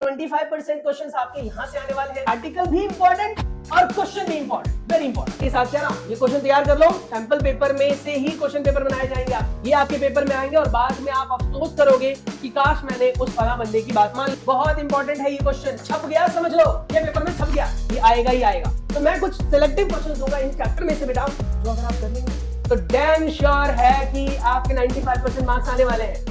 25% questions आपके यहाँ से आने वाले हैं। आर्टिकल भी इंपॉर्टेंट और क्वेश्चन भी इंपॉर्टेंट, वेरी इंपॉर्टेंट। इस साथ क्या ना, ये क्वेश्चन तैयार कर लो, सैंपल पेपर में से ही क्वेश्चन पेपर बनाए जाएंगे। ये आपके पेपर में आएंगे और बाद में आप अफसोस करोगे कि काश मैंने उस फला बंदे की बात मान ली। बहुत इंपॉर्टेंट है ये क्वेश्चन, छप गया समझ लो, ये पेपर में छप गया, ये आएगा ही आएगा। तो मैं कुछ सिलेक्टिव क्वेश्चन दूंगा इन चैप्टर में से बेटा, जो अगर आप कर लेंगे तो डैम श्योर है कि आपके 95% मार्क्स आने वाले हैं।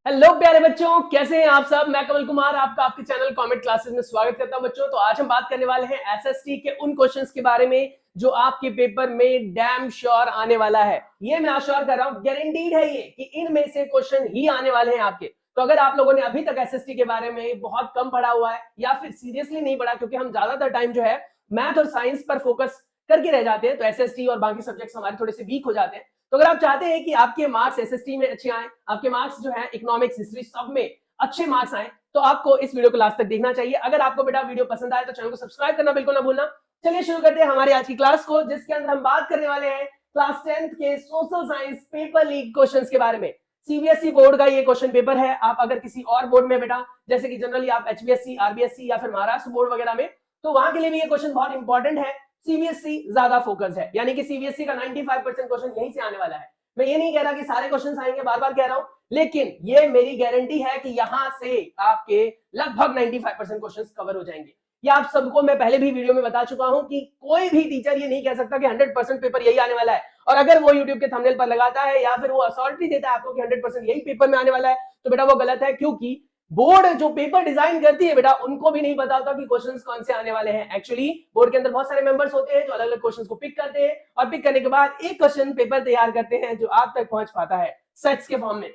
हेलो प्यारे बच्चों, कैसे हैं आप सब। मैं कमल कुमार आपका आपके चैनल कॉमेट क्लासेस में स्वागत करता हूं बच्चों। तो आज हम बात करने वाले हैं एसएसटी के उन क्वेश्चंस के बारे में जो आपके पेपर में डैम श्योर आने वाला है। ये मैं अश्योर कर रहा हूं, गारंटीड है ये कि इनमें से क्वेश्चन ही आने वाले हैं आपके। तो अगर आप लोगों ने अभी तक एसएसटी के बारे में बहुत कम पढ़ा हुआ है या फिर सीरियसली नहीं पढ़ा, क्योंकि हम ज्यादातर टाइम जो है मैथ और साइंस पर फोकस करके रह जाते हैं, तो एसएसटी और बाकी सब्जेक्ट्स हमारे थोड़े से वीक हो जाते हैं। तो अगर आप चाहते हैं कि आपके मार्क्स एसएसटी में अच्छे आए, आपके मार्क्स जो है इकोनॉमिक्स हिस्ट्री सब में अच्छे मार्क्स आए, तो आपको इस वीडियो को लास्ट तक देखना चाहिए। अगर आपको बेटा वीडियो पसंद आए तो चैनल को सब्सक्राइब करना बिल्कुल ना भूलना। चलिए शुरू करते हैं हमारी आज की क्लास को, जिसके अंदर हम बात करने वाले हैं क्लास 10th के social science paper leak questions के बारे में। सीबीएसई बोर्ड का ये क्वेश्चन पेपर है। आप अगर किसी और बोर्ड में बेटा, जैसे कि जनरली आप एचबीएससी, आरबीएससी या फिर महाराष्ट्र बोर्ड वगैरह में, तो वहां के लिए भी ये क्वेश्चन बहुत इंपॉर्टेंट है। सीबीएसई ज्यादा फोकस है, यानी कि सीबीएसई का 95% क्वेश्चन यहीं से आने वाला है। मैं ये नहीं कह रहा कि सारे क्वेश्चंस आएंगे, बार बार कह रहा हूं, लेकिन ये मेरी गारंटी है कि यहां से आपके लगभग 95% क्वेश्चंस कवर हो जाएंगे। ये आप सबको मैं पहले भी वीडियो में बता चुका हूं कि कोई भी टीचर ये नहीं कह सकता कि 100% पेपर यही आने वाला है। और अगर वो यूट्यूब के थंबनेल पर लगाता है या फिर वो असॉल्टी देता है आपको कि 100% यही पेपर में आने वाला है, तो बेटा वो गलत है। क्योंकि बोर्ड जो पेपर डिजाइन करती है बेटा, उनको भी नहीं पता होता कि क्वेश्चंस कौन से आने वाले हैं। एक्चुअली बोर्ड के अंदर बहुत सारे मेंबर्स होते हैं जो अलग अलग क्वेश्चंस को पिक करते हैं और पिक करने के बाद एक क्वेश्चन पेपर तैयार करते हैं जो आप तक पहुंच पाता है सेट्स के फॉर्म में।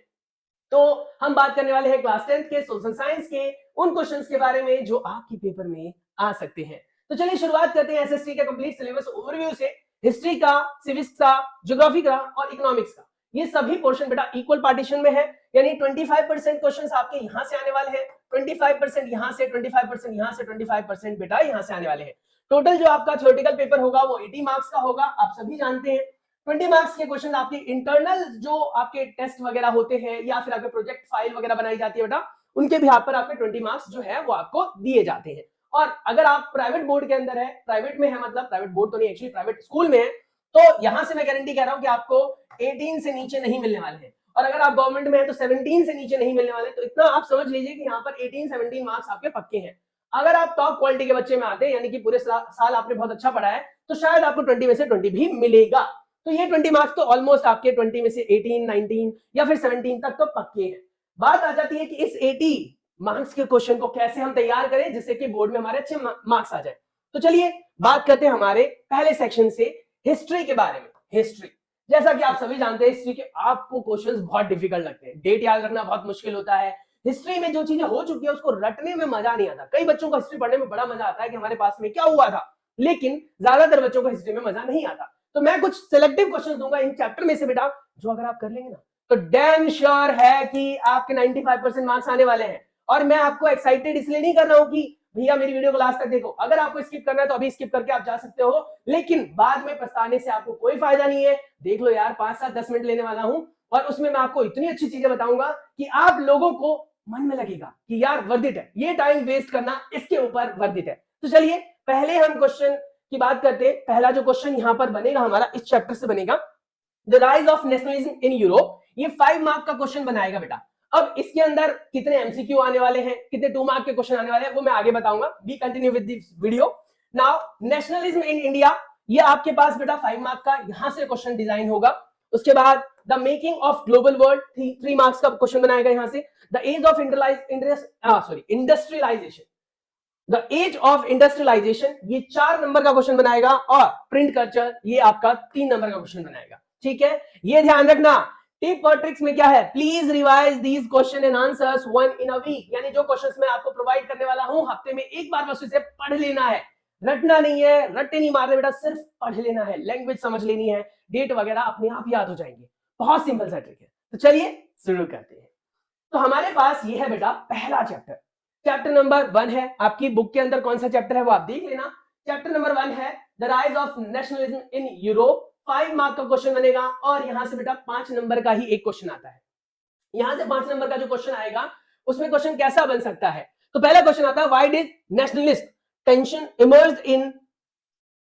तो हम बात करने वाले हैं क्लास 10th के सोशल साइंस के उन क्वेश्चंस के बारे में जो आपके पेपर में आ सकते हैं। तो चलिए शुरुआत करते हैं एसएसटी के कंप्लीट सिलेबस ओवरव्यू से। हिस्ट्री का, सिविक्स का, ज्योग्राफी का और इकोनॉमिक्स का, ये सभी पोर्शन बेटा इक्वल पार्टीशन में है, यानी 25% क्वेश्चंस आपके यहां से आने वाले हैं, 25% यहां से, 25% यहां से, 25% बेटा यहां से आने वाले हैं। टोटल जो आपका थ्योरेटिकल पेपर होगा वो 80 मार्क्स का होगा, आप सभी जानते हैं। 20 मार्क्स के क्वेश्चन आपके इंटरनल जो आपके टेस्ट वगैरह होते हैं या फिर आपके प्रोजेक्ट फाइल वगैरह बनाई जाती है बेटा, उनके भी पर आपके 20 मार्क्स जो है वो आपको दिए जाते हैं। और अगर आप प्राइवेट बोर्ड के अंदर है, प्राइवेट में है, मतलब प्राइवेट बोर्ड तो नहीं, एक्चुअली प्राइवेट स्कूल में है, तो यहां से मैं गारंटी कह रहा हूं कि आपको 18 से नीचे नहीं मिलने वाले हैं। और अगर आप गवर्नमेंट में है तो 17 से नीचे नहीं मिलने वाले। तो इतना आप समझ लीजिए कि यहाँ पर 18-17 मार्क्स आपके पक्के हैं। अगर आप टॉप क्वालिटी के बच्चे में आते हैं, यानी कि पूरे साल आपने बहुत अच्छा पढ़ा है, तो शायद आपको 20 में से 20 भी मिलेगा। तो ये 20 मार्क्स तो ऑलमोस्ट आपके 20 में से 18, 19 या फिर 17 तक तो पक्के हैं। बात आ जाती है कि इस 80 मार्क्स के क्वेश्चन को कैसे हम तैयार करें जिससे कि बोर्ड में हमारे अच्छे मार्क्स आ जाए। तो चलिए बात करते हैं हमारे पहले सेक्शन से, हिस्ट्री के बारे में। हिस्ट्री, जैसा कि आप सभी जानते हैं, हिस्ट्री के आपको क्वेश्चंस बहुत डिफिकल्ट लगते हैं, डेट याद रखना बहुत मुश्किल होता है। हिस्ट्री में जो चीजें हो चुकी है उसको रटने में मजा नहीं आता। कई बच्चों को हिस्ट्री पढ़ने में बड़ा मजा आता है कि हमारे पास में क्या हुआ था, लेकिन ज्यादातर बच्चों को हिस्ट्री में मजा नहीं आता। तो मैं कुछ सिलेक्टिव क्वेश्चन दूंगा इन चैप्टर में से बेटा, जो अगर आप कर लेंगे ना तो डैम श्योर है कि आपके 95% मार्क्स आने वाले हैं। और मैं आपको एक्साइटेड इसलिए नहीं कर रहा हूं कि भैया मेरी वीडियो को लास्ट तक देखो। अगर आपको स्किप करना है तो अभी स्किप करके आप जा सकते हो, लेकिन बाद में पछताने से आपको कोई फायदा नहीं है। देख लो यार, 5-7-10 मिनट लेने वाला हूं और उसमें मैं आपको इतनी अच्छी चीजें बताऊंगा कि आप लोगों को मन में लगेगा कि यार वर्थ इट है, ये टाइम वेस्ट करना इसके ऊपर वर्थ इट है। तो चलिए पहले हम क्वेश्चन की बात करते हैं। पहला जो क्वेश्चन यहां पर बनेगा हमारा इस चैप्टर से बनेगा, the rise of nationalism in Europe. ये 5 मार्क का क्वेश्चन बनाएगा बेटा। अब इसके अंदर कितने एमसीक्यू आने वाले हैं, कितने 2 मार्क के क्वेश्चन आने वाले हैं, वो मैं आगे बताऊंगा। B continue with this video. Now nationalism in India, ये आपके पास बेटा 5 मार्क का यहां से क्वेश्चन डिजाइन होगा। उसके बाद the making of global world, 3 marks का क्वेश्चन बनाएगा यहां से। The age of industrialisation, the age of industrialisation, ये 4 नंबर का क्वेश्चन बनाएगा। और प्रिंट कल्चर, ये आपका 3 नंबर का क्वेश्चन बनाएगा। ठीक है, ये ध्यान रखना। टिप और ट्रिक्स में क्या है, please revise these question and answers 1 in a week, यानी जो क्वेश्चंस मैं आपको प्रोवाइड करने वाला हूं हफ्ते में एक बार बस उसे पढ़ लेना है। रटना नहीं है, रट्टे नहीं मारने बेटा, सिर्फ पढ़ लेना है, लैंग्वेज समझ लेनी है, डेट वगैरह अपने आप याद हो जाएंगे। बहुत सिंपल सा ट्रिक है। तो चलिए शुरू करते हैं। तो हमारे पास ये है बेटा पहला चैप्टर, चैप्टर नंबर 1 है। आपकी बुक के अंदर कौन सा चैप्टर है वो आप देख लेना। चैप्टर नंबर 1 है the rise of nationalism in Europe. 5 mark का क्वेश्चन बनेगा और यहां से बेटा 5 नंबर का ही एक क्वेश्चन आता है। यहां से 5 नंबर का जो क्वेश्चन आएगा उसमें क्वेश्चन कैसा बन सकता है, तो पहला क्वेश्चन आता है, why did nationalist tension emerged in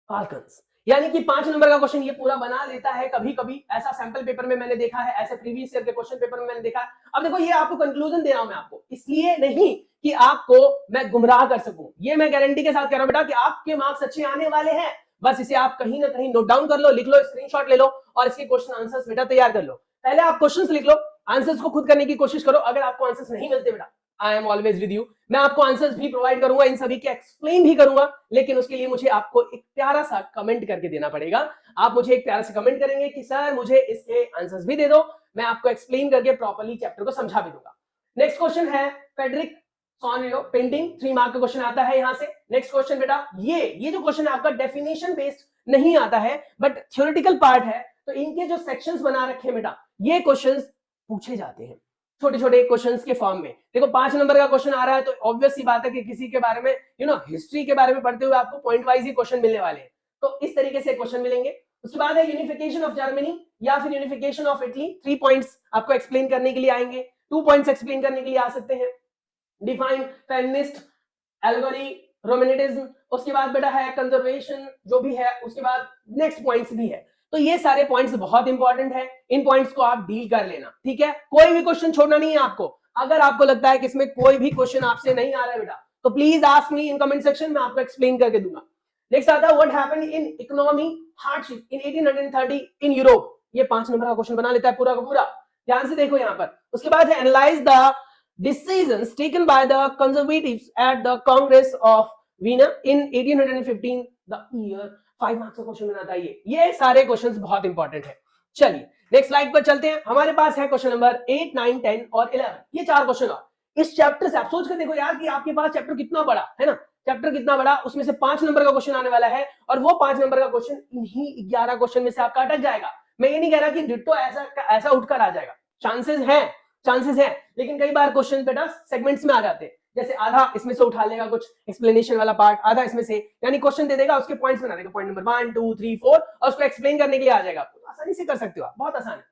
Balkans, यानी कि 5 नंबर का क्वेश्चन ये पूरा बना लेता है कभी कभी, ऐसा सैंपल पेपर में मैंने देखा है, ऐसे प्रीवियस ईयर के क्वेश्चन पेपर में मैंने देखा है। अब देखो ये आपको कंक्लूजन दे रहा हूं मैं आपको, इसलिए नहीं कि आपको मैं गुमराह कर सकूं, ये मैं गारंटी के साथ कह रहा हूं बेटा कि आपके मार्क्स अच्छे आने वाले हैं। बस इसे आप कहीं ना कहीं नोट डाउन कर लो, लिख लो, स्क्रीनशॉट ले लो और इसके क्वेश्चन आंसर्स बेटा तैयार कर लो। पहले आप क्वेश्चंस लिख लो, आंसर्स को खुद करने की कोशिश करो। अगर आपको आंसर्स नहीं मिलते बेटा, I am always with you, मैं आपको आंसर्स भी प्रोवाइड करूंगा, इन सभी के एक्सप्लेन भी करूंगा, लेकिन उसके लिए मुझे आपको एक प्यारा सा कमेंट करके देना पड़ेगा। आप मुझे एक प्यारा सा कमेंट करेंगे कि सर मुझे इसके आंसर्स भी दे दो, मैं आपको एक्सप्लेन करके प्रॉपर्ली चैप्टर को समझा भी दूंगा। नेक्स्ट क्वेश्चन है फेडरिक सॉनियो पेंटिंग, 3 मार्क का क्वेश्चन आता है यहां से। नेक्स्ट क्वेश्चन बेटा, ये जो क्वेश्चन है आपका डेफिनेशन बेस्ड नहीं आता है बट थ्योरेटिकल पार्ट है, तो इनके जो सेक्शंस बना रखे हैं बेटा, ये क्वेश्चंस पूछे जाते हैं छोटे छोटे क्वेश्चंस के फॉर्म में। देखो 5 नंबर का क्वेश्चन आ रहा है तो ऑब्वियस सी बात है कि किसी के बारे में हिस्ट्री के बारे में पढ़ते हुए आपको पॉइंट वाइज ही क्वेश्चन मिलने वाले हैं, तो इस तरीके से क्वेश्चन मिलेंगे। उसके बाद है यूनिफिकेशन ऑफ जर्मनी या फिर यूनिफिकेशन ऑफ इटली, 3 पॉइंट्स आपको एक्सप्लेन करने के लिए आएंगे, 2 पॉइंट्स एक्सप्लेन करने के लिए आ सकते हैं। डिफाइन फेमिनिस्ट एल्गोरी रोमेनिटिज्म, उसके बाद बेटा है कंजर्वेशन जो भी है, उसके बाद नेक्स्ट पॉइंट्स भी है। तो ये सारे पॉइंट्स बहुत इंपॉर्टेंट है, इन पॉइंट्स को आप डील कर लेना, ठीक है। कोई भी क्वेश्चन छोड़ना नहीं है आपको। अगर आपको लगता है कि इसमें कोई भी क्वेश्चन आपसे नहीं आ रहा है बेटा, तो please ask me in comment section में, आपको एक्सप्लेन करके दूंगा। नेक्स्ट आता है what happened in economy hardship in 1830 in Europe, ये 5 नंबर का क्वेश्चन बना लेता है पूरा का पूरा, ध्यान से देखो यहाँ पर। उसके बाद है analyse the decisions taken by the conservatives at the Congress of Vienna in 1815, the year 5 marks का क्वेश्चन बनाता है ये सारे क्वेश्चंस बहुत इंपॉर्टेंट है। चलिए नेक्स्ट स्लाइड पर चलते हैं। हमारे पास है क्वेश्चन नंबर 8, 9, 10 और 11, ये 4 क्वेश्चन है। इस चैप्टर से आप सोच कर देखो यार कि आपके पास चैप्टर कितना बड़ा है ना, चैप्टर कितना बड़ा, उसमें से 5 नंबर का क्वेश्चन आने वाला है और वो 5 नंबर का क्वेश्चन इन्हीं 11 क्वेश्चन में से आपका अटक जाएगा। मैं ये नहीं कह रहा कि डिट्टो ऐसा उठकर आ जाएगा, चांसेस है, लेकिन कई बार क्वेश्चन बेटा सेगमेंट्स में आ जाते हैं, जैसे आधा इसमें से उठा लेगा कुछ एक्सप्लेनेशन वाला पार्ट, आधा इसमें से, यानी क्वेश्चन दे देगा, उसके पॉइंट्स बना देगा, पॉइंट नंबर 1 2 3 4 और उसको एक्सप्लेन करने के लिए आ जाएगा आपको, आसानी से कर सकते हो आप, बहुत आसान है।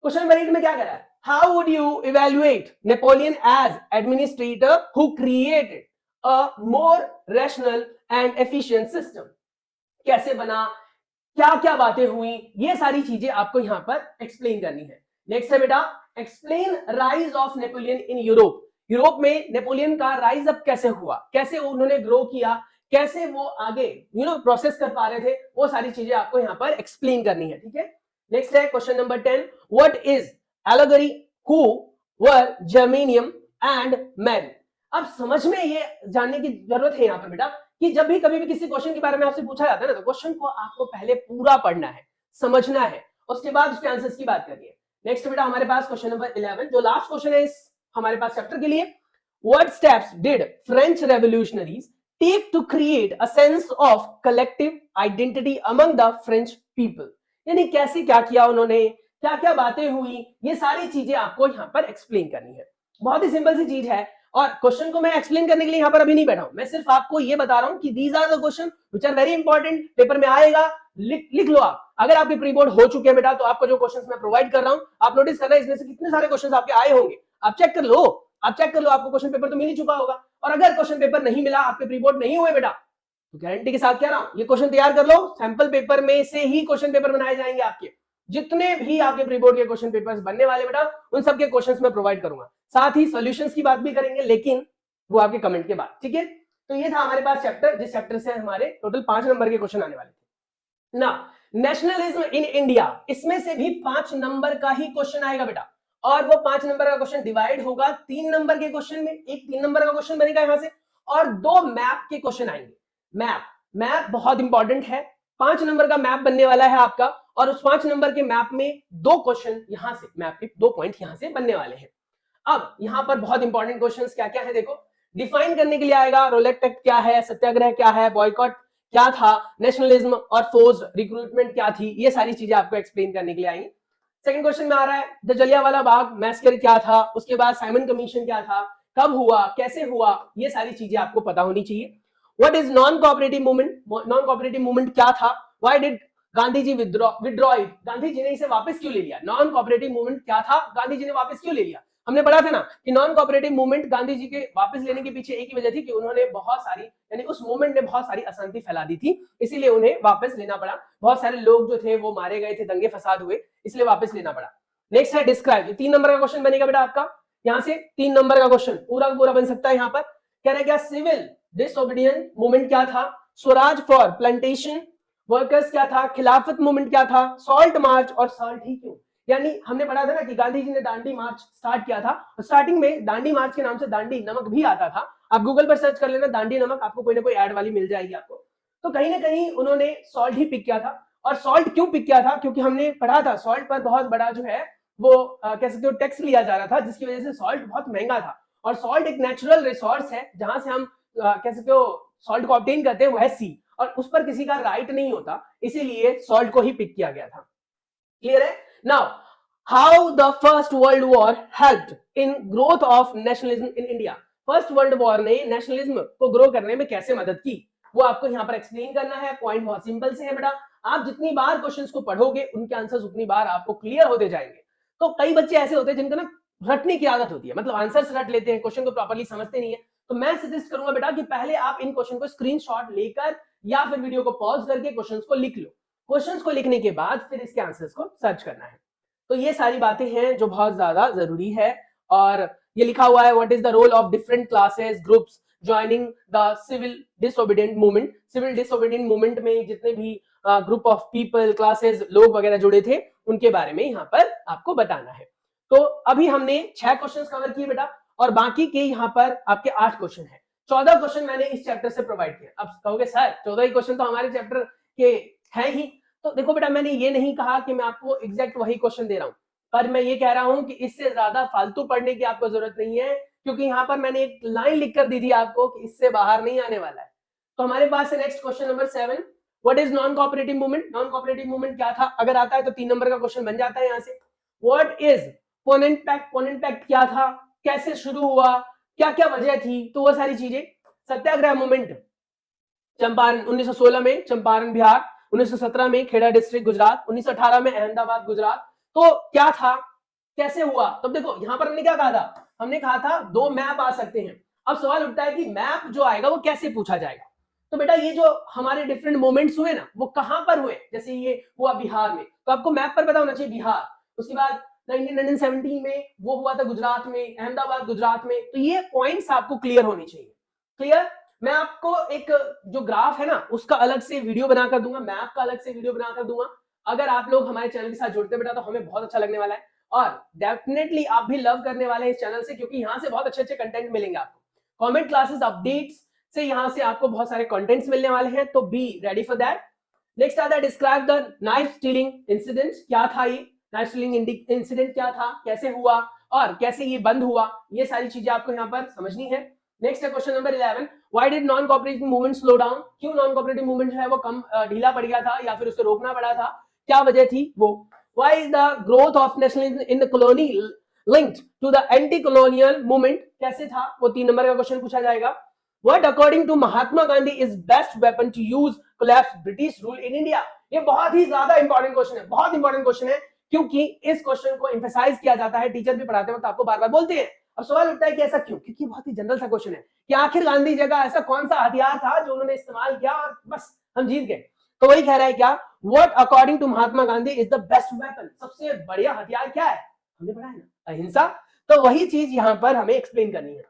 क्वेश्चन नंबर 8 में क्या कह रहा है, how would you evaluate Napoleon as administrator who created a more rational and efficient system, कैसे बना, क्या क्या बातें हुई, ये सारी चीजें आपको यहां पर एक्सप्लेन करनी है। नेक्स्ट है बेटा explain rise of Napoleon in Europe, Europe में नेपोलियन का राइज अप कैसे हुआ, कैसे उन्होंने ग्रो किया, कैसे वो आगे प्रोसेस कर पा रहे थे, वो सारी चीजें आपको यहां पर एक्सप्लेन करनी है, ठीक है। नेक्स्ट है question number 10, what is allegory, who were germanium and man. अब समझ में ये जानने की जरूरत है यहां पर बेटा कि जब भी कभी भी किसी क्वेश्चन के बारे में आपसे पूछा जाता है ना, तो क्वेश्चन को आपको पहले पूरा पढ़ना है, समझना है, उसके बाद उसके आंसर्स की बात करनी है। नेक्स्ट बेटा हमारे पास क्वेश्चन नंबर 11 जो लास्ट क्वेश्चन है इस हमारे पास चैप्टर के लिए, what steps did French revolutionaries take to create a sense of collective identity among the French people, यानी कैसे क्या किया उन्होंने, क्या क्या बातें हुई, ये सारी चीजें आपको यहाँ पर एक्सप्लेन करनी है। बहुत ही सिंपल सी चीज है और क्वेश्चन को मैं एक्सप्लेन करने के लिए यहाँ पर अभी नहीं बैठा हूं, मैं सिर्फ आपको ये बता रहा हूं कि these are the question which are very important, paper में आएगा, लिख लो आप। अगर आपके प्री बोर्ड हो चुके हैं बेटा तो आपको जो क्वेश्चंस मैं प्रोवाइड कर रहा हूं आप नोटिस करना, इसमें से कितने सारे क्वेश्चंस आपके आए होंगे, आप चेक कर लो, आपको क्वेश्चन पेपर तो मिल ही चुका होगा। और अगर क्वेश्चन पेपर नहीं मिला, आपके प्री बोर्ड नहीं हुए बेटा, तो गारंटी के साथ कह रहा हूं ये क्वेश्चन तैयार कर लो, सैंपल पेपर में से ही क्वेश्चन पेपर बनाए जाएंगे आपके, जितने भी आपके प्री बोर्ड के क्वेश्चन पेपर्स बनने वाले बेटा उन सबके क्वेश्चंस मैं प्रोवाइड करूंगा, साथ ही सॉल्यूशंस की बात भी करेंगे, लेकिन वो आपके कमेंट के बाद, ठीक है। तो ये था हमारे पास चैप्टर, जिस चैप्टर से हमारे टोटल 5 नंबर के क्वेश्चन आने वाले थे ना। नेशनलिज्म इन इंडिया, इसमें से भी 5 नंबर का ही क्वेश्चन आएगा बेटा, और वो 5 नंबर का क्वेश्चन डिवाइड होगा 3 नंबर के क्वेश्चन में, एक 3 नंबर का क्वेश्चन बनेगा यहां से और 2 मैप के क्वेश्चन आएंगे। मैप बहुत इंपॉर्टेंट है, 5 नंबर का मैप बनने वाला है आपका, और उस 5 नंबर के मैप में 2 क्वेश्चन यहां से, मैप के 2 पॉइंट यहां से बनने वाले हैं। अब यहां पर बहुत इंपॉर्टेंट क्वेश्चंस क्या क्या है देखो, डिफाइन करने के लिए आएगा, रोलेट एक्ट क्या है, सत्याग्रह क्या है, बॉयकॉट क्या था, नेशनलिज्म और फोर्स्ड रिक्रूटमेंट क्या थी, ये सारी चीजें आपको एक्सप्लेन करने के लिए आएंगी। सेकंड क्वेश्चन में आ रहा है द जलियांवाला बाग मैसेकर क्या था, उसके बाद साइमन कमीशन क्या था, कब हुआ, कैसे हुआ, ये सारी चीजें आपको पता होनी चाहिए। What is non cooperative movement, non cooperative movement क्या था, why did Gandhi ji withdraw it, Gandhi ji ने इसे वापस क्यों ले लिया, नॉन कोऑपरेटिव मूवमेंट क्या था, गांधी जी ने वापस क्यों ले लिया, हमने पढ़ा था ना कि non cooperative movement Gandhi ji के वापस लेने के पीछे एक ही वजह थी कि उन्होंने बहुत सारी, यानी उस मूवमेंट ने बहुत सारी अशांति फैला दी थी, इसीलिए उन्हें वापस लेना पड़ा। बहुत सारे लोग जो थे वो मारे गए थे, दंगे फसाद हुए, इसलिए वापस लेना पड़ा। नेक्स्ट है डिस्क्राइब, 3 नंबर का क्वेश्चन बनेगा बेटा आपका, यहाँ से 3 नंबर का क्वेश्चन पूरा पूरा बन सकता है। यहाँ पर कह रहे क्या, सिविल डिसोबीडियंस मूवमेंट क्या था, स्वराज फॉर प्लांटेशन वर्कर्स क्या था, खिलाफत मूवमेंट क्या था, सॉल्ट मार्च और सॉल्ट ही क्यों। यानी हमने पढ़ा था ना कि गांधी जी ने दांडी मार्च स्टार्ट किया था, स्टार्टिंग में दांडी मार्च के नाम से दांडी नमक भी आता था। आप गूगल पर सर्च कर लेना दांडी नमक, आपको कोई ना कोई ऐड वाली मिल जाएगी आपको। तो कहीं ना कहीं उन्होंने सॉल्ट ही पिक किया था। और सॉल्ट क्यों पिक किया था, क्योंकि हमने पढ़ा था सॉल्ट पर बहुत बड़ा जो है वो कह सकते हो टैक्स लिया जा रहा था, जिसकी वजह से सॉल्ट बहुत महंगा था। और सॉल्ट एक नेचुरल रिसोर्स है, जहां से हम कह सकते हो सॉल्ट को ऑब्टेन करते हैं, वो है सी, और उस पर किसी का राइट नहीं होता, इसीलिए सॉल्ट को ही पिक किया गया था। क्लियर है। Now how the first world war helped in growth of nationalism in India. First world war ने नेशनलिज्म को ग्रो करने में कैसे मदद की, वो आपको यहाँ पर एक्सप्लेन करना है। पॉइंट बहुत सिंपल से है बेटा, आप जितनी बार क्वेश्चंस को पढ़ोगे उनके आंसर्स उतनी बार आपको क्लियर होते जाएंगे। तो कई बच्चे ऐसे होते हैं जिनको ना रटने की आदत होती है, मतलब आंसर्स रट लेते हैं, क्वेश्चन को प्रॉपर्ली समझते नहीं है। तो मैं सजेस्ट करूंगा बेटा कि पहले आप इन क्वेश्चन को स्क्रीनशॉट लेकर या फिर वीडियो को पॉज करके क्वेश्चंस को लिख लो। क्वेश्चंस को लिखने के बाद फिर इसके आंसर्स को सर्च करना है। तो ये सारी बातें हैं जो बहुत ज्यादा जरूरी है। और ये लिखा हुआ है, what is the role of different classes groups joining the civil disobedient movement. Civil disobedient movement में जितने भी ग्रुप ऑफ पीपल, क्लासेस, लोग वगैरह जुड़े थे, उनके बारे में यहाँ पर आपको बताना है। तो अभी हमने 6 क्वेश्चंस कवर किए बेटा, और बाकी के यहाँ पर आपके 8 क्वेश्चन है। 14 क्वेश्चन मैंने इस चैप्टर से प्रोवाइड किया। अब कहोगे सर 14 ही क्वेश्चन तो हमारे चैप्टर के हैं ही। तो देखो बेटा, मैंने ये नहीं कहा कि मैं आपको एग्जैक्ट वही क्वेश्चन दे रहा हूं, पर मैं ये कह रहा हूं कि इससे ज्यादा फालतू पढ़ने की आपको जरूरत नहीं है, क्योंकि यहाँ पर मैंने एक लाइन लिख कर दी थी आपको कि इससे बाहर नहीं आने वाला है। तो हमारे पास है next question number 7, what is non cooperative movement. Non cooperative movement क्या था, अगर आता है तो 3 नंबर का क्वेश्चन बन जाता है यहाँ से। व्हाट इज पोनेंट पैक्ट, पोनेंट पैक्ट क्या था, कैसे शुरू हुआ, क्या क्या वजह थी, तो वो सारी चीजें। सत्याग्रह मूवमेंट चंपारण 1916 में चंपारण बिहार, 1917 में खेड़ा डिस्ट्रिक्ट गुजरात, 1918 में अहमदाबाद गुजरात। तो क्या था, कैसे हुआ। तब देखो यहां पर हमने क्या कहा था, हमने कहा था 2 मैप आ सकते हैं। अब सवाल उठता है कि मैप जो आएगा वो कैसे पूछा जाएगा। तो बेटा ये जो हमारे डिफरेंट मोमेंट्स हुए ना, वो कहां पर हुए, जैसे ये हुआ बिहार में, तो आपको मैप पर पता होना चाहिए बिहार। उसके बाद 1917 में वो हुआ था गुजरात में, अहमदाबाद गुजरात में। तो ये पॉइंट्स आपको क्लियर होनी चाहिए। क्लियर। मैं आपको एक जो ग्राफ है ना उसका अलग से वीडियो बनाकर दूंगा, मैप का अलग से वीडियो बनाकर दूंगा। अगर आप लोग हमारे चैनल के साथ जुड़ते बेटा तो हमें बहुत अच्छा लगने वाला है, और डेफिनेटली आप भी लव करने वाले हैं इस चैनल से, क्योंकि यहाँ से बहुत अच्छे अच्छे कंटेंट मिलेंगे आपको। कमेंट क्लासेस अपडेट्स से यहाँ से आपको बहुत सारे कंटेंट्स मिलने वाले हैं, तो be ready for that. Next आता है describe the knife stealing incident. क्या था ये नाइफ स्टीलिंग इंसिडेंट, क्या था, कैसे हुआ और कैसे ये बंद हुआ, ये सारी चीजें आपको यहाँ पर समझनी है। नेक्स्ट है question number 11, why did non cooperative movement slow down. क्यों नॉन कोऑपरेटिव मूवमेंट जो है वो कम ढीला पड़ गया था या फिर उसको रोकना पड़ा था, क्या वजह थी वो। Why is the growth of nationalism in the colony linked to the anti colonial movement, कैसे था, वो 3 नंबर का क्वेश्चन पूछा जाएगा। What according to Mahatma Gandhi is best weapon to use collapse British rule in India. ये बहुत ही ज्यादा इंपॉर्टेंट क्वेश्चन है, बहुत इंपॉर्टेंट क्वेश्चन है, क्योंकि इस क्वेश्चन को एम्फसाइज किया जाता है, टीचर भी पढ़ाते वक्त आपको बार बार बोलते हैं। अब सवाल उठता है कि ऐसा क्यों, क्योंकि बहुत ही जनरल सा क्वेश्चन है कि आखिर गांधी जी का ऐसा कौन सा हथियार था जो उन्होंने इस्तेमाल किया और बस हम जीत गए। तो वही कह रहा है क्या, what according to Mahatma Gandhi is the best weapon, सबसे बढ़िया हथियार क्या है, हमने पढ़ा है ना, अहिंसा। तो वही चीज यहां पर हमें एक्सप्लेन करनी है।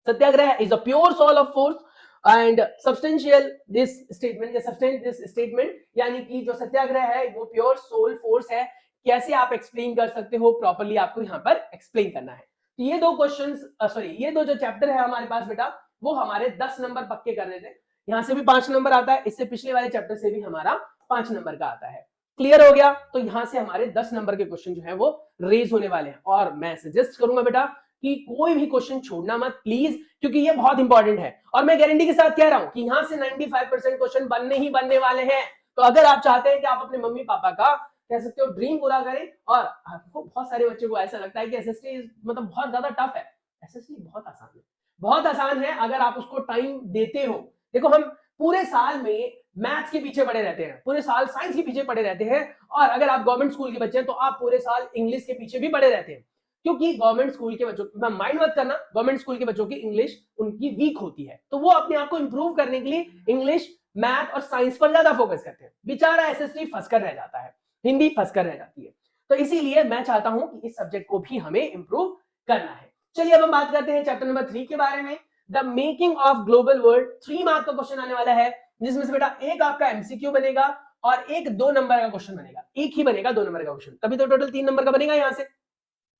Satyagraha is a pure soul of force and substantial this statement, या सब्सटेंट दिस स्टेटमेंट, यानी कि जो सत्याग्रह है वो प्योर सोल फोर्स है। कैसे आप एक्सप्लेन कर सकते हो, प्रॉपर्ली आपको यहाँ पर एक्सप्लेन करना है। तो ये दो क्वेश्चंस, सॉरी ये दो जो चैप्टर है हमारे पास बेटा, वो हमारे 10 नंबर पक्के करने थे। यहाँ से भी 5 नंबर आता है, इससे पिछले वाले चैप्टर से भी हमारा 5 नंबर का आता है। क्लियर हो गया। तो यहाँ से हमारे 10 नंबर के क्वेश्चन जो है वो रेज होने वाले हैं, और मैं सजेस्ट करूंगा बेटा कि कोई भी क्वेश्चन छोड़ना मत प्लीज, क्योंकि ये बहुत इंपॉर्टेंट है। और मैं गारंटी के साथ कह रहा हूं कि यहाँ से 95% क्वेश्चन बनने ही बनने वाले हैं। तो अगर आप चाहते हैं कि आप अपने मम्मी पापा का कह सकते हो ड्रीम पूरा करें, और आपको बहुत सारे बच्चों को ऐसा लगता है कि एसएसटी मतलब बहुत ज्यादा टफ है, एसएसटी बहुत आसान है, बहुत आसान है अगर आप उसको टाइम देते हो। देखो हम पूरे साल में मैथ्स के पीछे पड़े रहते हैं, पूरे साल साइंस के पीछे पड़े रहते हैं, और अगर आप गवर्नमेंट स्कूल के बच्चे हैं तो आप पूरे साल इंग्लिश के पीछे भी पड़े रहते हैं। क्योंकि गवर्नमेंट स्कूल के बच्चों, माइंड मत करना, गवर्नमेंट स्कूल के बच्चों की इंग्लिश उनकी वीक होती है, तो वो अपने आप को इंप्रूव करने के लिए इंग्लिश, मैथ और साइंस पर ज्यादा फोकस करते हैं। बेचारा एसएसटी फंस कर रह जाता है, हिंदी फंस कर रह जाती है। तो इसीलिए मैं चाहता हूं कि इस सब्जेक्ट को भी हमें इंप्रूव करना है। चलिए अब हम बात करते हैं चैप्टर नंबर 3 के बारे में, the making of global world. 3 mark का क्वेश्चन आने वाला है, जिसमें से बेटा एक आपका एमसीक्यू बनेगा और एक 2 नंबर का क्वेश्चन बनेगा, एक ही बनेगा 2 नंबर का क्वेश्चन, तभी तो टोटल 3 नंबर का बनेगा यहां से।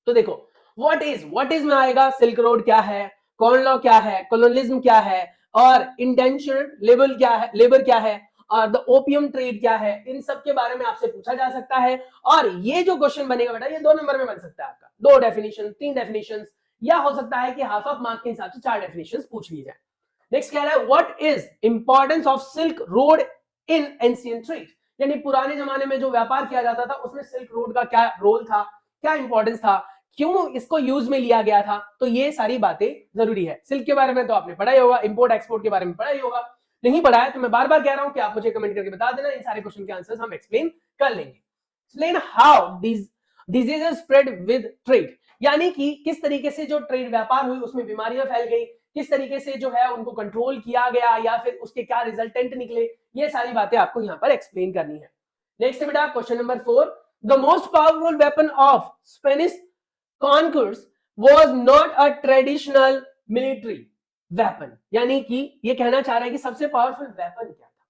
तो देखो व्हाट इज में आएगा, सिल्क रोड क्या है, कॉर्न लॉ क्या है, कॉलोनियलिज्म क्या है, और इंडेंचर लेबर क्या है, और द ओपियम ट्रेड क्या है, इन सब के बारे में आपसे पूछा जा सकता है। और ये जो क्वेश्चन बनेगा बेटा ये 2 नंबर में बन सकता है आपका, 2 डेफिनेशन, 3 डेफिनेशन, या हो सकता है कि हाफ ऑफ मार्क के हिसाब से 4 डेफिनेशन पूछ ली जाए। नेक्स्ट कह रहा है what is importance of silk road in ancient trade, यानी पुराने जमाने में जो व्यापार किया जाता था उसमें सिल्क रोड का क्या रोल था, क्या इंपॉर्टेंस था, क्यों इसको यूज में लिया गया था। तो ये सारी बातें जरूरी है। सिल्क के बारे में तो आपने पढ़ा ही होगा, इंपोर्ट एक्सपोर्ट के बारे में पढ़ा ही होगा, नहीं पढ़ा है तो मैं बार बार कह रहा हूं कि आप मुझे कमेंट करके बता देना, इन सारे क्वेश्चन के आंसर्स हम एक्सप्लेन कर लेंगे। Explain how diseases spread with trade, यानी कि किस तरीके से जो ट्रेड व्यापार हुई उसमें बीमारियां फैल गई, किस तरीके से जो है उनको कंट्रोल किया गया या फिर उसके क्या रिजल्टेंट निकले, ये सारी बातें आपको यहां पर एक्सप्लेन करनी है। नेक्स्ट बेटा question number 4, the most powerful weapon of Spanish conquers was not a traditional military weapon, यानी कि ये कहना चाह रहा है कि सबसे पावरफुल वेपन क्या था,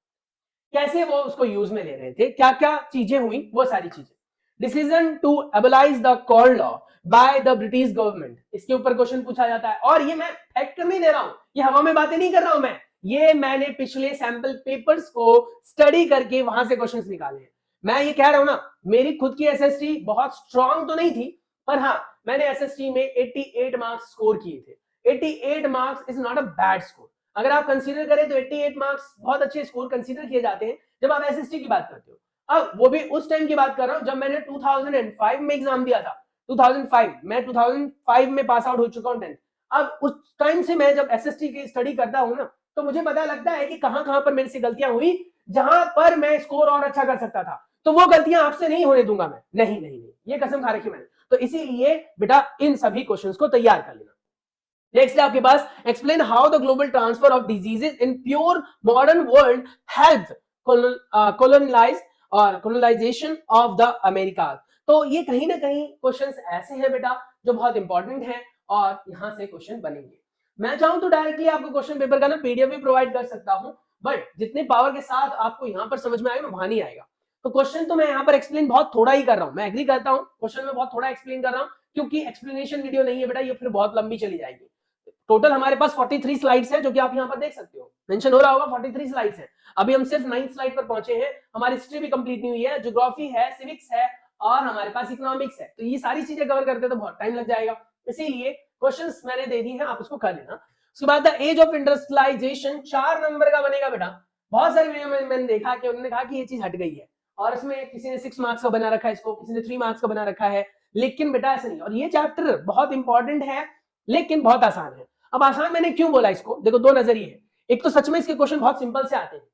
कैसे वो उसको यूज में ले रहे थे, क्या क्या चीजें हुई, वो सारी चीजें। Decision to abolish the corn law by the British government, इसके ऊपर क्वेश्चन पूछा जाता है। और ये मैं फैक्ट नहीं दे रहा हूं, ये हवा में बातें नहीं कर रहा हूं मैं, ये मैंने पिछले सैंपल पेपर्स को स्टडी करके वहां से क्वेश्चंस निकाले हैं। मैं ये कह रहा हूं ना, मेरी खुद की एसएसटी बहुत स्ट्रांग तो नहीं थी, पर हाँ मैंने एसएसटी में 88 मार्क्स स्कोर किए थे। 88 marks is not a bad score, अगर आप कंसीडर करें तो 88 मार्क्स बहुत अच्छे स्कोर कंसीडर किए जाते हैं जब आप एसएसटी की बात करते हो। अब वो भी उस टाइम की बात कर रहा हूं जब मैंने 2005 में एग्जाम दिया था। 2005 मैं 2005 में पास आउट हो चुका हूं 10th। अब उस टाइम से मैं जब एसएसटी की स्टडी करता हूं ना, तो मुझे पता लगता है कि कहां कहां पर मेरे से गलतियां हुई, जहां पर मैं स्कोर और अच्छा कर सकता था। तो वो गलतियां आपसे नहीं होने दूंगा मैं, नहीं नहीं नहीं, ये कसम खा रखी मैंने। तो इसीलिए बेटा इन सभी क्वेश्चंस को तैयार कर लेना। नेक्स्ट है आपके पास, explain how the global transfer of diseases in pre modern world help colonise और कॉलोनाइजेशन ऑफ द अमेरिका। तो ये कहीं ना कहीं क्वेश्चंस ऐसे हैं बेटा जो बहुत इंपॉर्टेंट हैं और यहां से क्वेश्चन बनेंगे। मैं चाहूं तो डायरेक्टली आपको क्वेश्चन पेपर का ना पीडीएफ भी प्रोवाइड कर सकता हूं, बट जितने पावर के साथ आपको यहां पर समझ में आएगा ना वहां नहीं आएगा। तो क्वेश्चन तो मैं यहां पर एक्सप्लेन बहुत थोड़ा ही कर रहा हूं, मैं एग्री करता हूं क्वेश्चन में बहुत थोड़ा एक्सप्लेन कर रहा हूं, क्योंकि एक्सप्लेनेशन वीडियो नहीं है बेटा, ये फिर बहुत लंबी चली जाएगी। टोटल हमारे पास 43 स्लाइड्स है, जो कि आप यहां पर देख सकते हो, मेंशन हो रहा होगा 43 स्लाइड्स है। अभी हम सिर्फ 9th स्लाइड पर पहुंचे हैं, हमारी हिस्ट्री भी कंप्लीट नहीं हुई है, ज्योग्राफी है, सिविक्स है और हमारे पास इकोनॉमिक्स है। तो ये सारी चीजें कवर करते तो बहुत टाइम लग जाएगा, इसीलिए क्वेश्चंस मैंने दे दिए हैं, आप उसको कर लेना। उसके बाद the age of industrialisation 4 number का बनेगा बेटा। बहुत सारी वीडियो में मैंने देखा कि उन्होंने कहा कि ये चीज हट गई है, और इसमें किसी ने 6 मार्क्स का बना रखा है इसको, किसी ने 3 मार्क्स का बना रखा है, लेकिन बेटा ऐसा नहीं। और ये चैप्टर बहुत इंपॉर्टेंट है लेकिन बहुत आसान है। अब आसान मैंने क्यों बोला इसको, देखो 2 नजरिए हैं, एक तो सच में इसके क्वेश्चन बहुत सिंपल से आते हैं,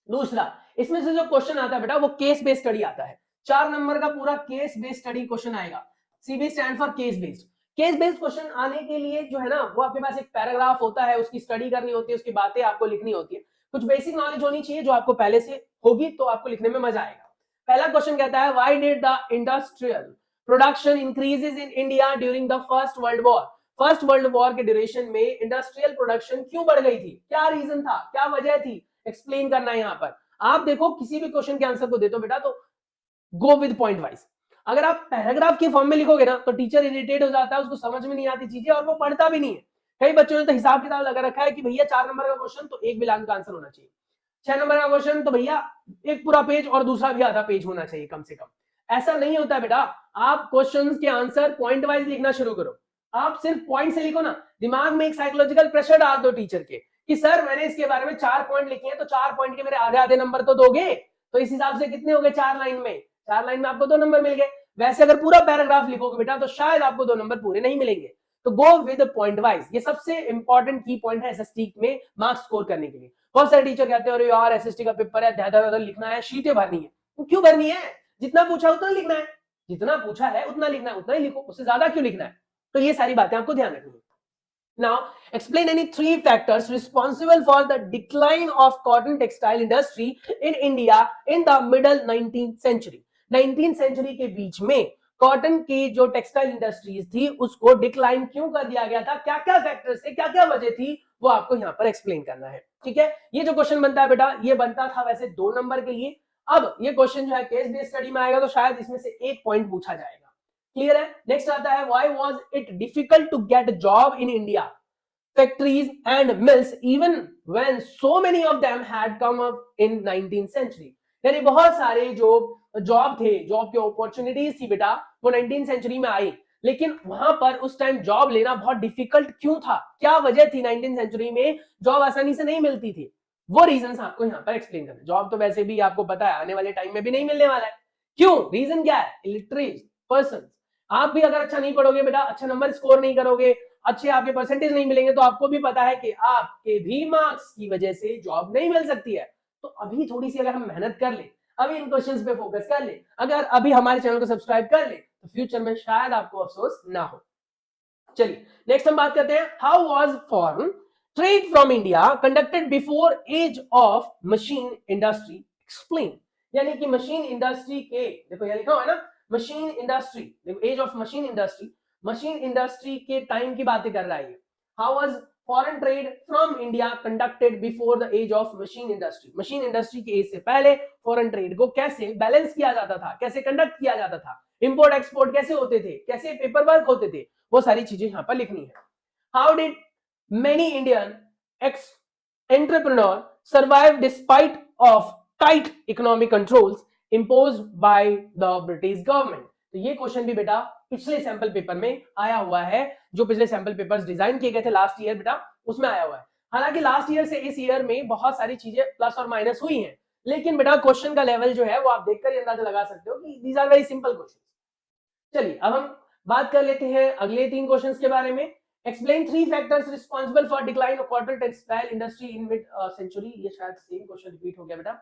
दूसरा इसमें से जो क्वेश्चन आता है बेटा वो केस बेस्ड स्टडी आता है। 4 नंबर का पूरा केस बेस्ड स्टडी क्वेश्चन आएगा, CB stand for case based. Case based question आने के लिए जो है ना, वो आपके पास एक पैराग्राफ होता है, उसकी स्टडी करनी होती है, उसकी बातें आपको लिखनी होती है, कुछ बेसिक नॉलेज होनी चाहिए जो आपको पहले से होगी, तो आपको लिखने में मजा आएगा। पहला क्वेश्चन कहता है why did the industrial production increases in India during the first world war. First world war के ड्यूरेशन में इंडस्ट्रियल प्रोडक्शन क्यों बढ़ गई थी, क्या रीजन था, क्या वजह थी, एक्सप्लेन करना है यहाँ पर। आप देखो किसी भी क्वेश्चन के आंसर को दे दो बेटा तो गो विद पॉइंट वाइज। अगर आप पैराग्राफ के फॉर्म में लिखोगे ना तो टीचर इरिटेट हो जाता है, उसको समझ में नहीं आती चीजें और वो पढ़ता भी नहीं है। कई बच्चों ने तो हिसाब किताब लगा रखा है कि भैया 4 नंबर का क्वेश्चन तो 1 बिलान का आंसर होना चाहिए, 6 नंबर का क्वेश्चन तो भैया एक पूरा पेज और दूसरा भी आधा पेज होना चाहिए कम से कम। ऐसा नहीं होता बेटा, आप क्वेश्चंस के आंसर पॉइंट वाइज लिखना शुरू करो। आप सिर्फ पॉइंट से लिखो ना, दिमाग में एक साइकोलॉजिकल प्रेशर डाल दो टीचर के कि सर मैंने इसके बारे में 4 पॉइंट लिखे हैं, तो 4 पॉइंट के मेरे आधे आधे नंबर तो दोगे। तो इस हिसाब से कितने हो गए 4 लाइन में, 4 लाइन में आपको 2 नंबर मिल गए। वैसे अगर पूरा पैराग्राफ लिखोगे बेटा तो शायद आपको 2 नंबर पूरे नहीं मिलेंगे। तो गो विद पॉइंट वाइज, ये सबसे इंपॉर्टेंट की पॉइंट है एसएसटी में मार्क्स स्कोर करने के लिए। बहुत सारे टीचर कहते हैं अरे यार एसएसटी का पेपर है, ज्यादा लिखना है, शीटें भरनी है। तो क्यों भरनी है, जितना पूछा उतना लिखना है, जितना पूछा है उतना लिखना है, उतना ही लिखो, उससे ज्यादा क्यों लिखना है। तो ये सारी बातें आपको ध्यान रखनी है। Now, explain any three factors responsible for the decline of cotton textile industry in India in the middle 19th century. 19th century के बीच में कॉटन की जो टेक्सटाइल इंडस्ट्रीज थी उसको डिक्लाइन क्यों कर दिया गया था, क्या क्या फैक्टर्स थे, क्या क्या वजह थी, वो आपको यहाँ पर एक्सप्लेन करना है। ठीक है, ये जो क्वेश्चन बनता है बेटा, ये बनता था वैसे 2 नंबर के लिए। अब ये क्वेश्चन जो है केस बेस्ड स्टडी में आएगा तो शायद इसमें से एक पॉइंट पूछा जाएगा। क्लियर है। नेक्स्ट आता है why was it difficult to get job in India factories and mills even when so many of them had come up in 19th century। यानी बहुत सारे जो जॉब थे, जॉब की अपॉर्चुनिटीज थी बेटा, वो 19th सेंचुरी में आई, लेकिन वहां पर उस टाइम जॉब लेना बहुत डिफिकल्ट क्यों था, क्या वजह थी 19th सेंचुरी में जॉब आसानी से नहीं मिलती थी, वो रीजंस आपको यहाँ पर एक्सप्लेन करना है। जॉब तो वैसे भी आपको पता है आने वाले टाइम में भी नहीं मिलने वाला है, क्यों, रीजन क्या है, इलिटरेट पर्सन। आप भी अगर अच्छा नहीं पढ़ोगे बेटा, अच्छा नंबर स्कोर नहीं करोगे, अच्छे आपके परसेंटेज नहीं मिलेंगे, तो आपको भी पता है कि आपके भी मार्क्स की वजह से जॉब नहीं मिल सकती है। तो अभी थोड़ी सी अगर हम मेहनत कर ले, अभी इन क्वेश्चंस पे फोकस कर ले, अगर अभी हमारे चैनल को सब्सक्राइब कर ले, तो फ्यूचर में शायद आपको अफसोस ना हो। चलिए नेक्स्ट हम बात करते हैं, how was foreign trade from India conducted before age of machine industry, explain. यानी कि मशीन इंडस्ट्री के, देखो ये लिखा हुआ है ना, मशीन इंडस्ट्री, देखो age of machine industry, machine industry के टाइम की बातें कर रहा है। How was foreign trade from India conducted before the age of machine industry, machine industry के एज से पहले फॉरेन ट्रेड को कैसे बैलेंस किया जाता था, कैसे कंडक्ट किया जाता था, इंपोर्ट एक्सपोर्ट कैसे होते थे, कैसे पेपर वर्क होते थे, वो सारी चीजें यहां पर लिखनी है। How did many Indian ex entrepreneur survive despite of tight economic controls imposed by the British government। तो ये क्वेश्चन भी बेटा पिछले सैंपल पेपर में आया हुआ है, जो पिछले सैंपल पेपर्स डिजाइन किए गए थे लास्ट ईयर बेटा, उसमें आया हुआ है। हालांकि लास्ट ईयर से इस ईयर में बहुत सारी चीजें प्लस और माइनस हुई हैं, लेकिन बेटा क्वेश्चन का लेवल जो है वो आप देखकर ही अंदाजा लगा सकते हो कि these are very simple question. चलिए अब हम बात कर लेते हैं अगले 3 क्वेश्चंस के बारे में। Explain 3 factors responsible for decline of cotton textile industry in mid century. ये शायद सेम क्वेश्चन रिपीट हो गया बेटा,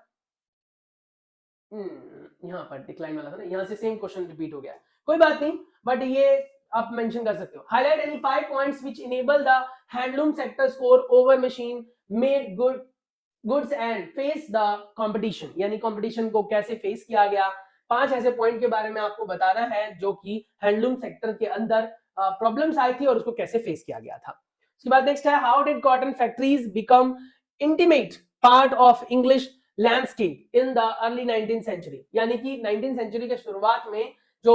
यहाँ पर डिक्लाइन वाला था ना, यहाँ से सेम क्वेश्चन रिपीट हो गया, कोई बात नहीं, बट ये आप मेंशन कर सकते हो। Highlight any 5 points which enable the handloom sector score over machine made goods and face the competition. यानी कंपटीशन को कैसे फेस किया गया, 5 ऐसे पॉइंट के बारे में आपको बताना है जो कि हैंडलूम सेक्टर के अंदर प्रॉब्लम्स आई थी और उसको कैसे फेस किया गया था। उसके बाद नेक्स्ट है, how did cotton factories become intimate part of English landscape in the early 19th century. यानी कि 19th सेंचुरी के शुरुआत में जो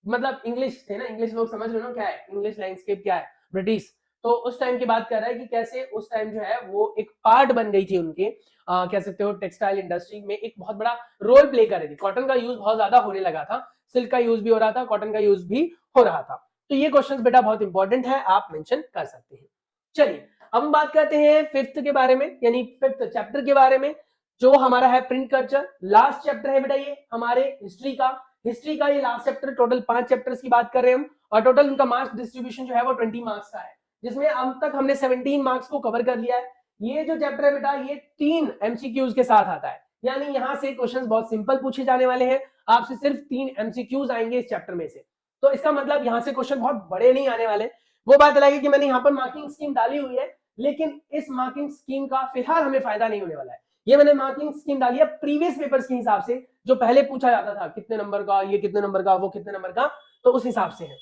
मतलब इंग्लिश थे ना, इंग्लिश लोग समझ रहे हो ना क्या है इंग्लिश लैंडस्केप, क्या है ब्रिटिश, तो उस टाइम की बात कर रहा है कि कैसे उस टाइम जो है वो एक पार्ट बन गई थी उनके, कह सकते हो टेक्सटाइल इंडस्ट्री में एक बहुत बड़ा रोल प्ले कर रही थी। कॉटन का यूज बहुत ज्यादा होने लगा था, सिल्क का यूज भी हो रहा था, कॉटन का यूज भी हो रहा था। तो ये क्वेश्चन बेटा बहुत इंपॉर्टेंट है, आप मेंशन कर सकते हैं। चलिए अब हम बात करते हैं 5th के बारे में, यानी 5th चैप्टर के बारे में, जो हमारा है प्रिंट कल्चर। लास्ट चैप्टर है बेटा ये हमारे हिस्ट्री का ये लास्ट चैप्टर, टोटल 5 चैप्टर्स की बात कर रहे हैं हम, और टोटल इनका मार्क्स डिस्ट्रीब्यूशन जो है वो 20 मार्क्स का है, जिसमें अब तक हमने 17 मार्क्स को कवर कर लिया है। ये जो चैप्टर है बेटा ये 3 एमसीक्यूज के साथ आता है, यानी यहाँ से क्वेश्चंस बहुत सिंपल पूछे जाने वाले हैं, आपसे सिर्फ 3 एमसीक्यूज आएंगे इस चैप्टर में से। तो इसका मतलब यहाँ से क्वेश्चन बहुत बड़े नहीं आने वाले। वो बात अलग है कि मैंने यहाँ पर मार्किंग स्कीम डाली हुई है, लेकिन इस मार्किंग स्कीम का फिलहाल हमें फायदा नहीं होने वाला है। ये मैंने मार्किंग स्कीम डाली है प्रीवियस पेपर्स के हिसाब से, जो पहले पूछा जाता था कितने नंबर का, ये कितने नंबर का, वो कितने नंबर का, तो उस हिसाब से है।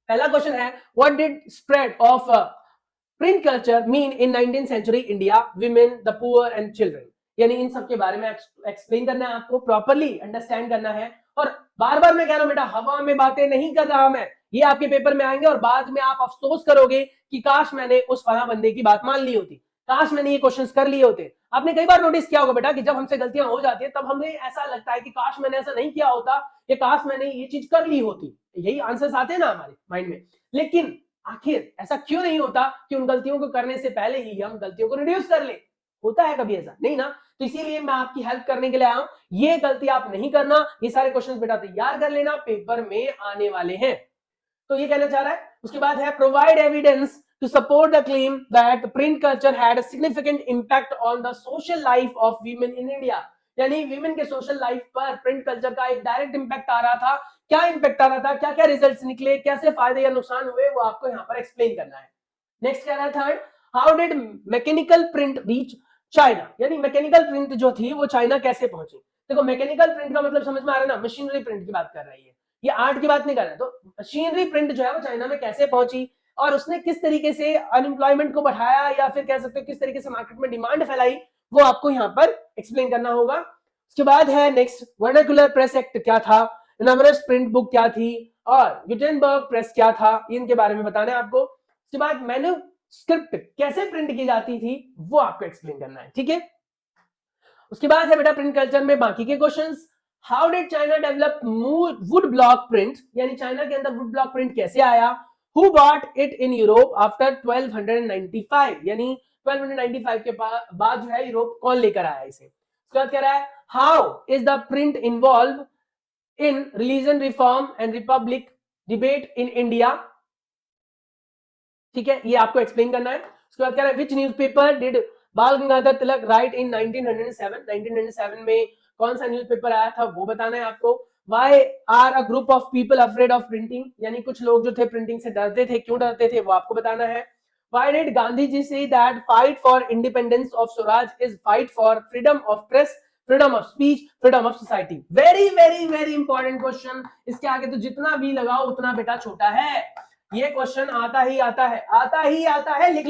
पहला क्वेश्चन है, what did spread of print culture mean in 19th century India, women, the poor and children. यानी इन सब के बारे में एक्सप्लेन करना है, आपको प्रॉपर्ली अंडरस्टैंड करना है। और बार बार मैं कह रहा हूं बेटा, हवा में बातें नहीं कर रहा मैं, ये आपके पेपर में आएंगे और बाद में आप अफसोस करोगे कि काश मैंने उस फला बंदे की बात मान ली होती, काश मैंने ये क्वेश्चंस कर लिए होते। आपने कई बार नोटिस किया होगा बेटा कि जब हमसे गलतियां हो जाती है तब हमें ऐसा लगता है कि काश मैंने ऐसा नहीं किया होता, या काश मैंने ये चीज कर ली होती, यही आंसर्स आते हैं ना हमारे माइंड में। लेकिन आखिर ऐसा क्यों नहीं होता कि उन गलतियों को करने से पहले ही हम गलतियों को रिड्यूस कर ले? होता है कभी ऐसा? नहीं ना। तो इसीलिए मैं आपकी हेल्प करने के लिए आया हूं, ये गलती आप नहीं करना, ये सारे क्वेश्चंस बेटा तैयार कर लेना, पेपर में आने वाले हैं। तो ये कहना चाह रहा है। उसके बाद है, provide evidence to support the claim that print culture had a significant impact on the social life of women in India। यानी women के social life पर print culture का एक direct impact आ रहा था, क्या इंपैक्ट आ रहा था, क्या क्या रिजल्ट्स निकले, कैसे फायदे या नुकसान हुए, वो आपको यहाँ पर एक्सप्लेन करना है। नेक्स्ट कह रहा है third, how did mechanical print reach China, यानी मैकेनिकल प्रिंट जो थी वो चाइना कैसे पहुंची। देखो मैकेनिकल प्रिंट का मतलब समझ में आ रहा है ना, मशीनरी प्रिंट की बात कर रही है, ये आर्ट की बात नहीं कर रहा है। तो मशीनरी प्रिंट जो है वो चाइना में कैसे पहुंची और उसने किस तरीके से अनएम्प्लॉयमेंट को बढ़ाया या फिर कह सकते हो किस तरीके से मार्केट में डिमांड फैलाई, वो आपको यहाँ पर एक्सप्लेन करना होगा। उसके बाद है नेक्स्ट, वर्नाकुलर प्रेस एक्ट क्या था, नंबरस प्रिंट बुक क्या थी और गुटेनबर्ग प्रेस क्या था, इनके बारे में बताना है आपको। उसके बाद मैन्युस्क्रिप्ट कैसे प्रिंट की जाती थी वो आपको एक्सप्लेन करना है, ठीक है। उसके बाद है बेटा प्रिंट कल्चर में बाकी के questions. How did China develop would block print, यानी चाइना के अंदर वुड ब्लॉक प्रिंट कैसे आया। Who bought it in Europe after 1295, यानी 1295 के बाद जो है यूरोप कौन लेकर आया इसे। उसके बाद कह रहा है how is the print involve in religion reform and Republic debate in India, ठीक है, ये आपको एक्सप्लेन करना है। उसके बाद कह रहा है विच न्यूज़पेपर डिड बाल गंगाधर तिलक राइट इन 1907, 1907 में कौन सा न्यूज़पेपर आया था वो बताना है आपको। Why are a group of people afraid of printing, यानी कुछ लोग जो थे प्रिंटिंग से डरते थे, क्यों डरते थे वो आपको बताना है। Why did Gandhi ji say that fight for independence of Swaraj is fight for freedom of press, freedom of speech, freedom of society? Very very very important question। इसके आगे तो जितना भी लगाओ उतना बेटा छोटा है। ये क्वेश्चन आता ही आता है, आता ही आता है, लिख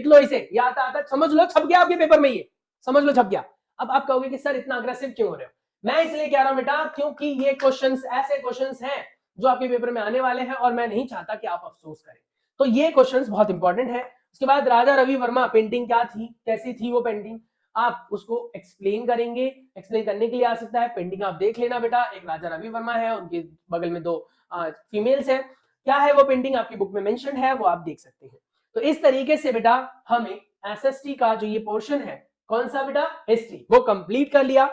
लो इसे, ये आता समझ लो, छप गया आपके पेपर में, ये समझ लो छप गया। अब आप कहोगे कि सर इतना अग्रेसिव क्यों हो रहे हो, मैं इसलिए कह रहा हूं बेटा क्योंकि ये क्वेश्चंस ऐसे क्वेश्चंस हैं जो आपके पेपर में आने वाले हैं और मैं नहीं चाहता कि आप अफसोस करें, तो ये क्वेश्चंस बहुत इंपॉर्टेंट है। उसके बाद राजा रवि वर्मा पेंटिंग क्या थी, कैसी थी वो पेंटिंग, आप उसको एक्सप्लेन करेंगे, एक्सप्लेन करने के लिए आ सकता है, पेंटिंग आप देख लेना बेटा, एक राजा रवि वर्मा है, उनके बगल में दो फीमेल्स है, क्या है वो पेंटिंग आपकी बुक में मेंशन है, वो आप देख सकते हैं। तो इस तरीके से बेटा हमें एसएसटी का जो ये पोर्शन है, कौन सा बेटा, हिस्ट्री, वो कंप्लीट कर लिया।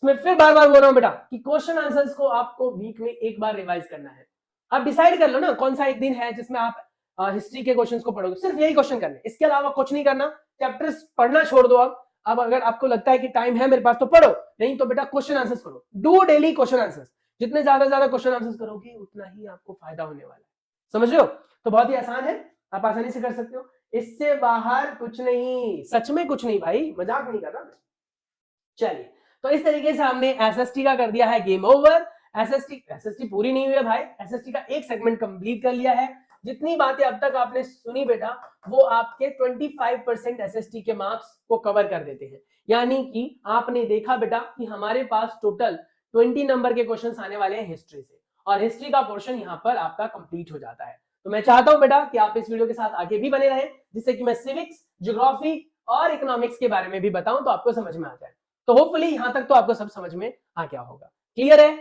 इसमें फिर बार बार बोल रहा हूं बेटा कि क्वेश्चन आंसर्स को आपको वीक में एक बार रिवाइज करना है। आप डिसाइड कर लो ना कौन सा एक दिन है जिसमें आप हिस्ट्री के क्वेश्चंस को पढ़ोगे, सिर्फ यही क्वेश्चन करने, इसके अलावा कुछ नहीं करना। चैप्टर्स पढ़ना छोड़ दो। अब अगर आपको लगता है कि टाइम है मेरे पास तो पढ़ो, नहीं तो बेटा क्वेश्चन आंसर्स करो, डू डेली क्वेश्चन आंसर्स। जितने ज्यादा क्वेश्चन आंसर्स करोगे उतना ही आपको फायदा होने वाला है, समझ रहे हो। तो बहुत ही आसान है, आप आसानी से कर सकते हो, इससे बाहर कुछ नहीं, सच में कुछ नहीं भाई, मजाक नहीं कर रहा। चलिए, तो इस तरीके से हमने एसएसटी का कर दिया है गेम ओवर। एसएसटी पूरी नहीं हुई है भाई, एसएसटी का एक सेगमेंट कंप्लीट कर लिया है। जितनी बातें अब तक आपने सुनी बेटा वो आपके 25% एसएसटी के मार्क्स को कवर कर देते हैं, यानी कि आपने देखा बेटा कि हमारे पास टोटल 20 नंबर के क्वेश्चंस आने वाले हैं हिस्ट्री से, और हिस्ट्री का पोर्शन यहाँ पर आपका कंप्लीट हो जाता है। तो मैं चाहता हूं बेटा कि आप इस वीडियो के साथ आगे भी बने रहें, जिससे कि मैं सिविक्स, ज्योग्राफी और इकोनॉमिक्स के बारे में भी बताऊं तो आपको समझ में आ जाए। तो होपफुली यहां तक तो आपको सब समझ में आ गया होगा। क्लियर है?